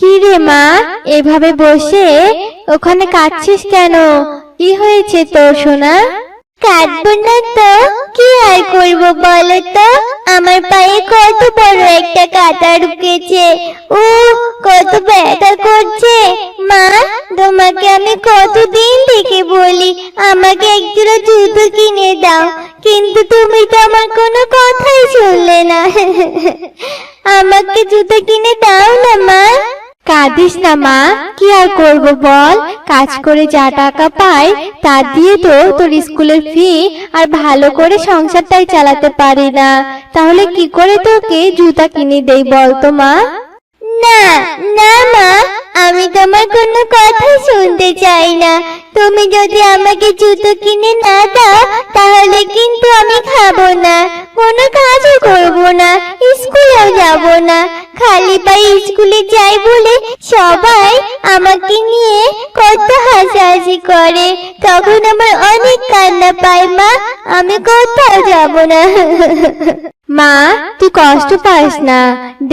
কি রে মা, এভাবে বসে ওখানে কাঁদছিস কেন? কি হয়েছে তোর সোনা? কাঁদবো না তো কি আর করবো বলো তো? আমার পায়ে কত বড় একটা কাঁটা ঢুকেছে। ও কত ব্যথা করছে। মা, তোমাকে আমি কতদিন থেকে বলি আমাকে একজোড়া জুতো কিনে দাও, কিন্তু তুমি তো আমার কোনো কথাই শুনলে না। আমাকে জুতো কিনে দাও না মা। কাঁদিস না মা, কি আর করব বল? কাজ করে যা টাকা পাই তা দিয়ে তো তোর স্কুলের ফি আর ভালো করে সংসারটাই চালাতে পারি না, তাহলে কি করে তোকে জুতা কিনে দেই বল তো মা? না না মা, আমি তোমার কোনো কথা শুনতে চাই না। তুমি যদি আমাকে জুতো কিনে না দাও তাহলে কিন্তু আমি খাবো না, কোনো কাজও করবো না, স্কুলেও যাব না। খালি পায়ে স্কুলে যাই বলে সবাই আমাকে নিয়ে কত হাসাহাসি করে, তখন আমার অনেক কান্না পায়। মা, আমি কোথাও যাব না। মা, তুই কষ্ট পাস না,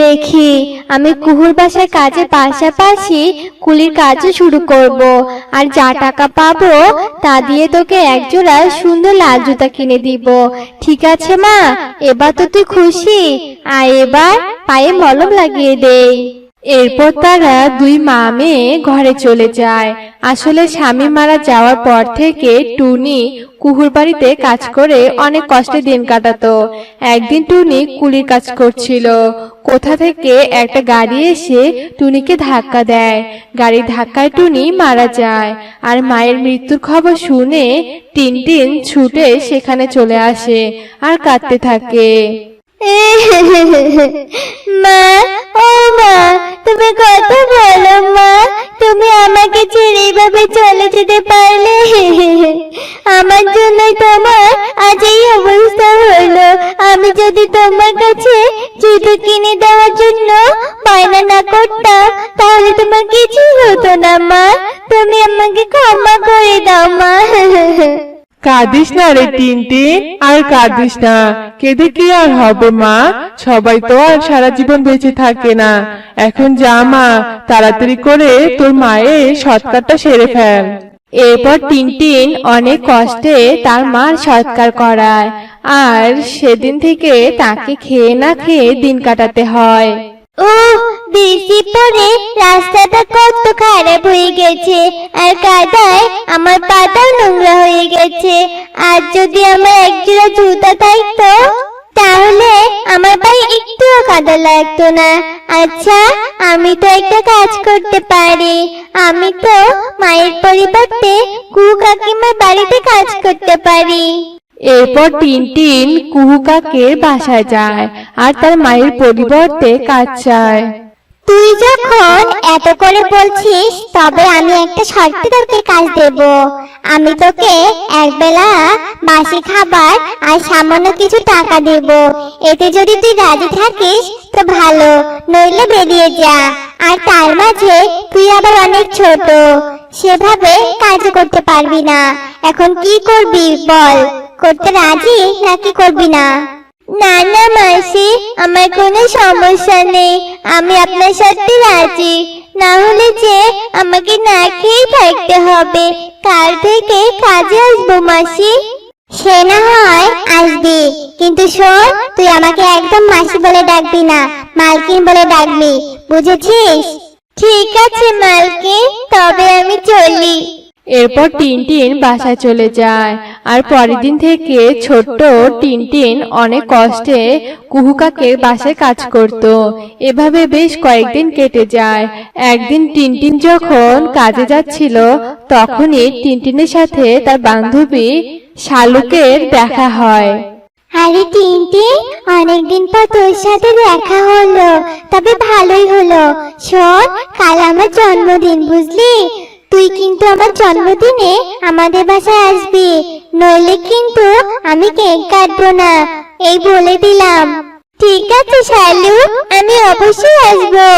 দেখি আমি কুহুর বাসায় কাজের পাশাপাশি কুলির কাজও শুরু করব, আর যা টাকা পাবো তা দিয়ে তোকে একজোড়া সুন্দর লাল জুতা কিনে দিব। ঠিক আছে মা, এবার তো তুই খুশি? আর এবার পায়ে মলম লাগিয়ে দেই। এরপর তারা দুই মা মেয়ে ঘরে চলে যায়। আসলে স্বামী মারা যাওয়ার পর থেকে টুনি কুহুর বাড়িতে কাজ করে অনেক কষ্টে দিন কাটাতো। একদিন টুনি কুলির কাজ করছিল, কোথা থেকে একটা গাড়ি এসে টুনিকে ধাক্কা দেয়। গাড়ির ধাক্কায় টুনি মারা যায়। আর মায়ের মৃত্যুর খবর শুনে টিনটিন ছুটে সেখানে চলে আসে আর কাঁদতে থাকে। মা, ও মা, তুমি কত ভালো মা, তুমি আমাকে ছেড়ে এইভাবে চলে যেতে পারলে। আমার জন্যই তোমার আজ এই অবস্থা হলো। আমি যদি তোমার কাছে জুতো কিনে দেওয়ার জন্য বায়না না করতাম তাহলে তোমার কিছুই হতো না মা। তুমি আমাকে ক্ষমা করে দাও মা। কাঁদিস না রে টিনটিন, আর কাঁদিস না। কেঁদে কি আর হবে মা? সবাই তো আর সারা জীবন বেঁচে থাকে না। এখন যা মা, তাড়াতাড়ি করে তোর মায়ের সৎকারটা সেরে ফেল। এরপর টিনটিন অনেক কষ্টে তার মার সৎকার করায়, আর সেদিন থেকে তাকে খেয়ে না খেয়ে দিন কাটাতে হয়। ও, বৃষ্টি পরে রাস্তাটা কত খারাপ হয়ে গেছে, আর কাদায় আমার পাটাও নোংরা হয়ে গেছে। আর যদি আমার একজোড়া জুতা থাকতো তাহলে আমার পায়ে একটুও কাদা লাগতো না। আচ্ছা, আমি তো একটা কাজ করতে পারি। আমি তো মায়ের পরিবর্তে কুহু কাকিমার বাড়িতে কাজ করতে পারি। এরপর টিনটিন কুহু কাকের বাসায় যায় আর তার মায়ের পরিবর্তে কাজ চায়। তুই যখন এত করে বলছিস তবে আমি একটা শর্তে তোকে কাজ দেব। আমি তোকে একবেলা বাসি খাবার আর সামান্য কিছু টাকা দেব। এতে যদি তুই রাজি থাকিস তো ভালো, নইলে বেরিয়ে যা। আর তার মাঝে তুই আবার অনেক ছোট, সেভাবে কাজ করতে পারবি না। এখন কি করবি বল? করতে রাজি নাকি করবি না? না না মাসি, আমার কোনো সমস্যা নেই, আমি আপনার সাথে রাজি। না হলে যে আমাকে না খেয়ে থাকতে হবে। কাল থেকে কাজে আসবো মাসি। সে না হয় আসবি, কিন্তু শোন, তুই আমাকে একদম মাসি বলে ডাকবি না, মালকিন বলে ডাকবি, বুঝেছিস? ঠিক আছে মালকিন, তবে আমি চলি। এরপর টিনটিন বাসায় চলে যায়। আর পরের দিন থেকে ছোট্ট টিনটিন অনেক কষ্টে কুহু কাকের বাসায় কাজ করত। এভাবে বেশ কয়েকদিন কেটে যায়। একদিন টিনটিন যখন কাজে যাচ্ছিল তখনই টিনটিনের সাথে তার বান্ধবী শালুকের দেখা হয়। আরে টিনটিন, অনেকদিন পর তোর সাথে দেখা হলো, তবে ভালোই হলো। শোন, কাল আমার জন্মদিন, বুঝলি? তুই কিন্তু আমার জন্মদিনে আমাদের বাসায় আসবি, নইলে কিন্তু আমি কেক কাটবো না, এই বলে দিলাম। ঠিক আছে শালু, আমি অবশ্যই আসবো।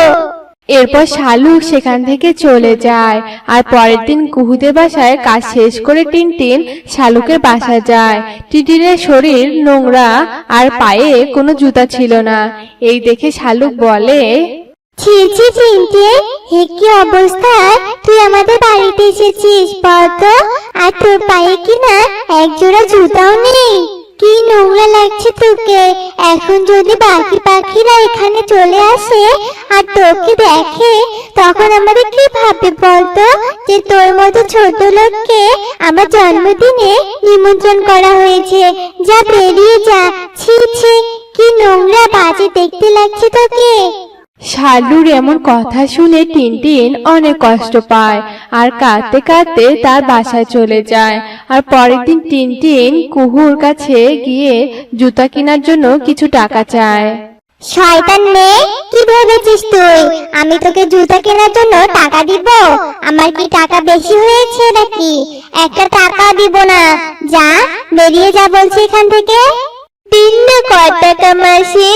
এরপর শালুক সেখান থেকে চলে যায়। আর পরের দিন কুহুদের বাসায় কাজ শেষ করে টিনটিন শালুকের বাসায় যায়। টিনটিনের শরীর নোংরা আর পায়ে কোনো জুতা ছিল না। এই দেখে শালুক বলে, ছি ছি টিনটিন, হে কি অবস্থা! তুই আমাদের বাড়িতে এসেছিস বলতো, আর তোর পায়ে কিনা এক জোড়া জুতাও নেই। কি নোংরা লাগছে তোকে। এখন যদি বাকি পাখিরা এখানে চলে আসে আর তোকে দেখে, তখন আমাদের কি ভাববে বলতো, যে তোর মতো ছোট লোককে আমার জন্মদিনে নিমন্ত্রণ করা হয়েছে। যা বেরিয়ে যা। ছি ছি, কি নোংরা বাজে দেখতে লাগছে তোকে। শালুর এমন কথা শুনে টিনটিন অনেক কষ্ট পায় আর কাঁদতে কাঁদতে তার বাসায় চলে যায়। আর পরের দিন টিনটিন কুহুর কাছে গিয়ে জুতা কেনার জন্য কিছু টাকা চায়। শয়তান মেয়ে, কি ভেবেছিস তুই আমি তোকে জুতা কেনার জন্য টাকা দিব? আমার কি টাকা বেশি হয়েছে নাকি? একটা টাকা দিব না। যা, বেরিয়ে যা বলছি এখান থেকে। দিন না কত টাকা মাসি?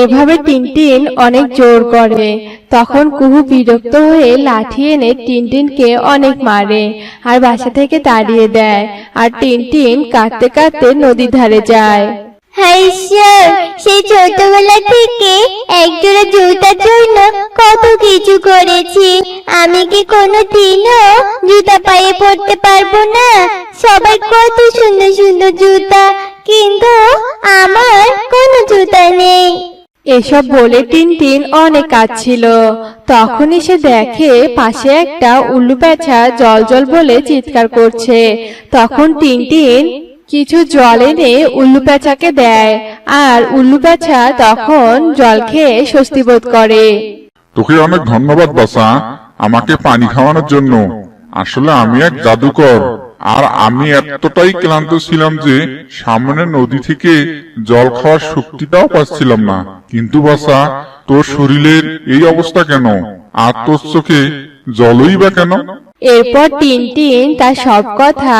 এভাবে টিনটিন অনেক জোর করে। তখন কুহু বিরক্ত হয়ে লাঠি এনে টিনটিনকে অনেক মারে আর বাসা থেকে তাড়িয়ে দেয়। আর টিনটিন কাঁদতে কাঁদতে নদীর ধারে যায়। হায় ঈশ্বর, সেই ছোটবেলা থেকে একজোড়া জুতার জন্য কত কিছু করেছি। আমি কি কোনো দিনও জুতা পায়ে পরতে পারবো না? সবাই কত সুন্দর সুন্দর জুতা, কিন্তু আমার কোনো জুতা নেই। এসব বলে টিনটিন অনেক কাঁদছিল। তখনই সে দেখে পাশে একটা উল্লু পেঁচা জল জল বলে চিৎকার করছে। তখন টিনটিন কিছু জল এনে উল্লু পেঁচাকে দেয় আর উল্লু পেঁচা তখন জল খেয়ে স্বস্তি বোধ করে। তোকে অনেক ধন্যবাদ বাসা, আমাকে পানি খাওয়ানোর জন্য। আসলে আমি এক জাদুকর, আর আমি এতটাই ক্লান্ত ছিলাম যে সামনে নদী থেকে জল খাওয়ার শক্তিটাও পাচ্ছিলাম না। কিন্তু বাসা, তোর শরীরের এই অবস্থা কেন? আর তোর চোখে জলই বা কেন? এরপর টিনটিন তার সব কথা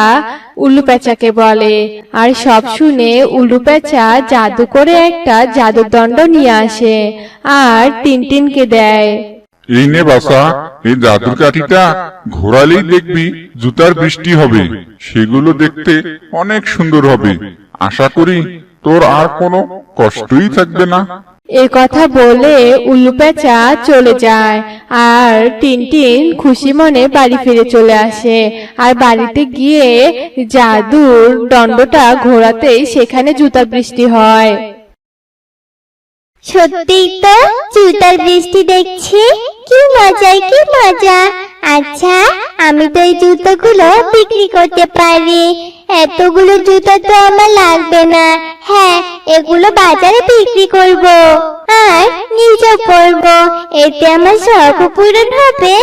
উল্লু পেঁচাকে বলে, আর সব শুনে উল্লু পেঁচা জাদু করে একটা জাদুর দণ্ড নিয়ে আসে আর টিনটিনকে দেয়। এই নে বাসা, এই জাদুর কাঠিটা ঘোরালেই দেখবি জুতার বৃষ্টি হবে। সেগুলো দেখতে অনেক সুন্দর হবে। আশা করি তোর আর কোনো কষ্টই থাকবে না। এ কথা বলে উল্লু পেঁচা চলে যায় আর টিনটিন খুশি মনে বাড়ি ফিরে চলে আসে। আর বাড়িতে গিয়ে জাদুর দণ্ডটা ঘোরাতেই সেখানে জুতার বৃষ্টি হয়। সত্যিই তো জুতার বৃষ্টি দেখছি। কি মজা, কি মজা। আচ্ছা, আমি তো এই জুতোগুলো বিক্রি করতে পারি। এতগুলো জুতো তো আমার লাগবে না। হ্যাঁ, এগুলো বাজারে বিক্রি করব আর নিজে পরব। এতে আমার শখ পূরণ হবে,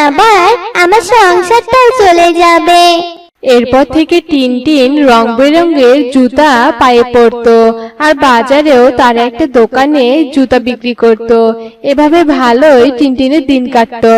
আবার আমার সংসারটাও চলে যাবে। এরপর থেকে টিনটিন রং বেরঙের জুতা পায়ে পরতো আর বাজারেও তার একটা দোকানে জুতা বিক্রি করত। এভাবে ভালোই টিনটিনের দিন কাটতো।